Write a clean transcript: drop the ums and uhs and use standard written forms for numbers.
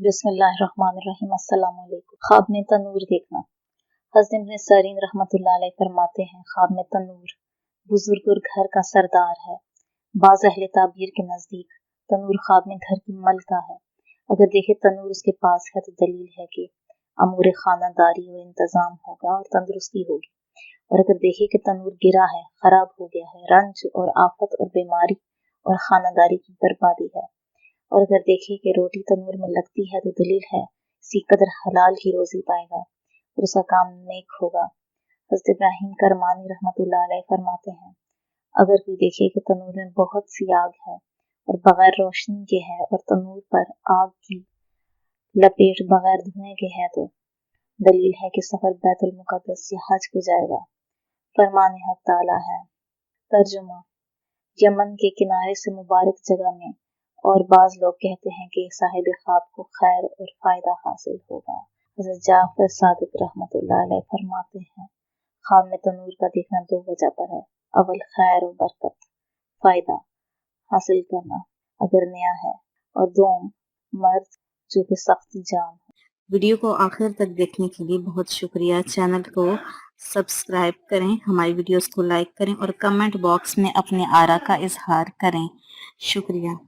बिस्मिल्लाहिर्रहमानिर्रहीम। अस्सलाम वालेकुम। ख्वाब में तनूर देखना। हज़रत इब्न सीरीन रहमतुल्लाह अलैह फरमाते हैं, ख्वाब में तनूर बुजुर्ग और घर का सरदार है। बाज़ अहले ताबीर के नज़दीक तनूर ख्वाब में घर की मलका है। अगर देखे तनूर उसके पास है तो दलील है कि अमूर खानादारी और इंतज़ाम होगा और तंदुरुस्ती होगी। और अगर देखे कि तनूर गिरा है, खराब हो गया है, रंज और आफत और बीमारी और खानादारी की बर्बादी है। और अगर देखे कि रोटी तनूर में लगती है तो दलील है इसी कदर हलाल की रोजी पाएगा और उसका काम नेक होगा। हज़रत इब्राहीम करमानी रहमतुल्लाह अलैह फरमाते हैं, अगर कोई देखे कि तनूर में बहुत सी आग है और बगैर रोशनी के है और तनूर पर आग की लपेट बगैर धुएं के है तो दलील है कि सफर बैतुल मुक़द्दस या हज को जाएगा। फरमान हक ताला है। तर्जुमा, यमन के किनारे से मुबारक जगह में और बाज लोग कहते हैं कि साहिब ख्वाब को खैर और फायदा हासिल होगा। हज़रत जाफर सादिक रहमतुल्लाह अलैह फरमाते हैं, ख्वाब में तनूर का देखना दो वजह पर है। अव्वल खैर और बरकत, फायदा हासिल करना अगर नया है, और दोम मर्द जो कि सख्त जान है। वीडियो को आखिर तक देखने के लिए बहुत शुक्रिया। चैनल को सब्सक्राइब करें, हमारी वीडियोस को लाइक करें और कमेंट बॉक्स में अपने आरा का इजहार करें। शुक्रिया।